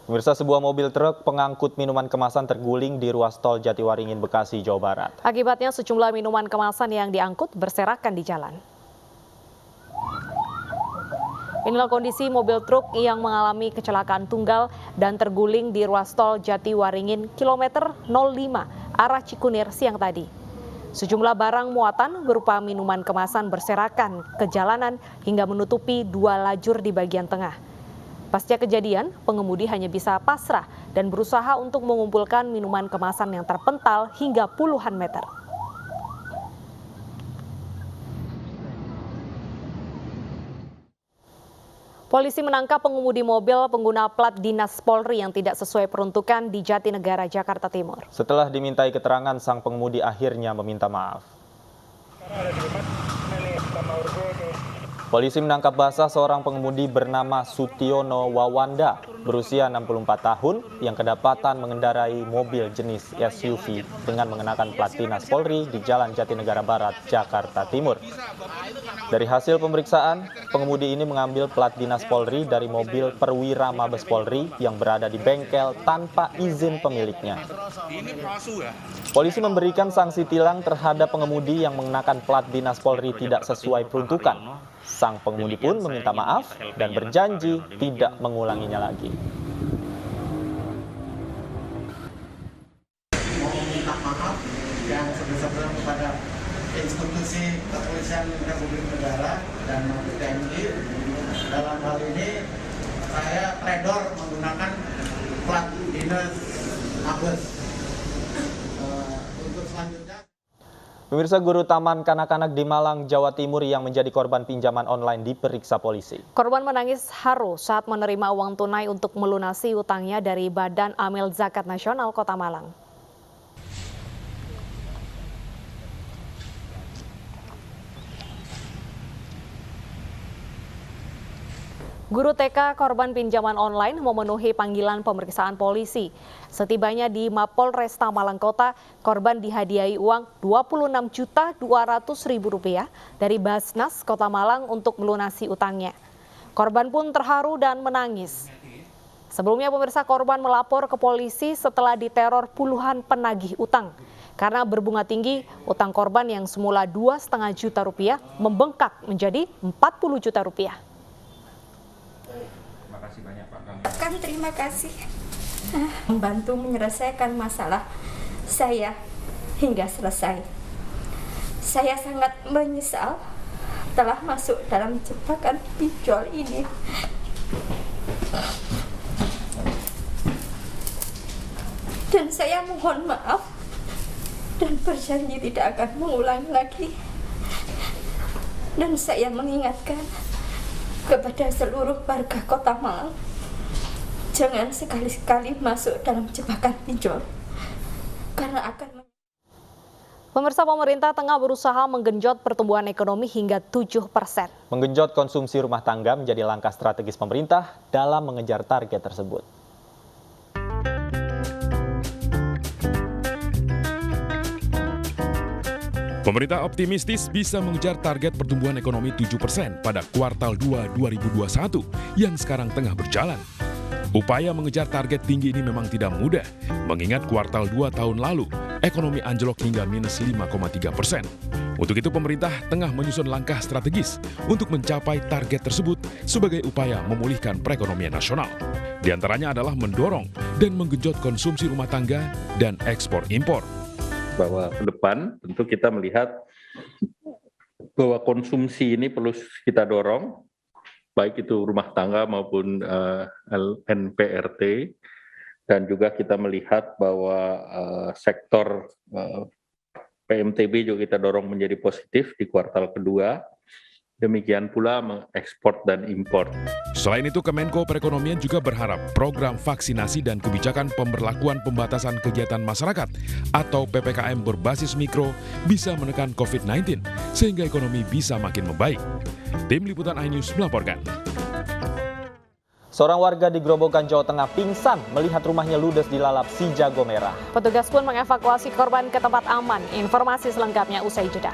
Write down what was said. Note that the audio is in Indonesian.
Pemirsa, sebuah mobil truk pengangkut minuman kemasan terguling di ruas tol Jatiwaringin, Bekasi, Jawa Barat. Akibatnya sejumlah minuman kemasan yang diangkut berserakan di jalan. Inilah kondisi mobil truk yang mengalami kecelakaan tunggal dan terguling di ruas tol Jatiwaringin kilometer 05 arah Cikunir siang tadi. Sejumlah barang muatan berupa minuman kemasan berserakan ke jalanan hingga menutupi dua lajur di bagian tengah. Pasca kejadian, pengemudi hanya bisa pasrah dan berusaha untuk mengumpulkan minuman kemasan yang terpental hingga puluhan meter. Polisi menangkap pengemudi mobil pengguna plat dinas Polri yang tidak sesuai peruntukan di Jatinegara, Jakarta Timur. Setelah dimintai keterangan, sang pengemudi akhirnya meminta maaf. Polisi menangkap basah seorang pengemudi bernama Sutiono Wawanda, berusia 64 tahun, yang kedapatan mengendarai mobil jenis SUV dengan mengenakan plat dinas Polri di Jalan Jatinegara Barat, Jakarta Timur. Dari hasil pemeriksaan, pengemudi ini mengambil plat dinas Polri dari mobil perwira Mabes Polri yang berada di bengkel tanpa izin pemiliknya. Polisi memberikan sanksi tilang terhadap pengemudi yang mengenakan plat dinas Polri tidak sesuai peruntukan. Sang pengemudi pun meminta maaf dan berjanji tidak mengulanginya lagi. Mau meminta maaf yang sebesar-besarnya kepada institusi kepolisian Republik Negara dan Mabes TNI. Dalam hal ini saya trader menggunakan plat dinas Mabes. Untuk selanjutnya. Pemirsa, guru taman kanak-kanak di Malang, Jawa Timur yang menjadi korban pinjaman online diperiksa polisi. Korban menangis haru saat menerima uang tunai untuk melunasi utangnya dari Badan Amil Zakat Nasional Kota Malang. Guru TK korban pinjaman online memenuhi panggilan pemeriksaan polisi. Setibanya di Mapolresta Malang Kota, korban dihadiahi uang Rp26.200.000 dari Basnas Kota Malang untuk melunasi utangnya. Korban pun terharu dan menangis. Sebelumnya pemirsa, korban melapor ke polisi setelah diteror puluhan penagih utang. Karena berbunga tinggi, utang korban yang semula Rp2,5 juta membengkak menjadi Rp40 juta. Kami terima kasih membantu menyelesaikan masalah saya hingga selesai. Saya sangat menyesal telah masuk dalam jebakan pinjol ini. Dan saya mohon maaf dan berjanji tidak akan mengulangi lagi. Dan saya mengingatkan kepada seluruh warga Kota Malang, jangan sekali-sekali masuk dalam jebakan pinjol, karena akan... Pemirsa, pemerintah tengah berusaha menggenjot pertumbuhan ekonomi hingga 7%. Menggenjot konsumsi rumah tangga menjadi langkah strategis pemerintah dalam mengejar target tersebut. Pemerintah optimistis bisa mengejar target pertumbuhan ekonomi 7% pada kuartal 2 2021 yang sekarang tengah berjalan. Upaya mengejar target tinggi ini memang tidak mudah, mengingat kuartal 2 tahun lalu, ekonomi anjlok hingga minus 5,3%. Untuk itu pemerintah tengah menyusun langkah strategis untuk mencapai target tersebut sebagai upaya memulihkan perekonomian nasional. Di antaranya adalah mendorong dan menggenjot konsumsi rumah tangga dan ekspor-impor. Bahwa ke depan tentu kita melihat bahwa konsumsi ini perlu kita dorong, baik itu rumah tangga maupun NPRT, dan juga kita melihat bahwa sektor PMTB juga kita dorong menjadi positif di kuartal kedua. Demikian pula mengekspor dan impor. Selain itu, Kemenko Perekonomian juga berharap program vaksinasi dan kebijakan pemberlakuan pembatasan kegiatan masyarakat atau PPKM berbasis mikro bisa menekan COVID-19 sehingga ekonomi bisa makin membaik. Tim Liputan iNews melaporkan. Seorang warga di Grobogan, Jawa Tengah pingsan melihat rumahnya ludes dilalap si jago merah. Petugas pun mengevakuasi korban ke tempat aman. Informasi selengkapnya usai jeda.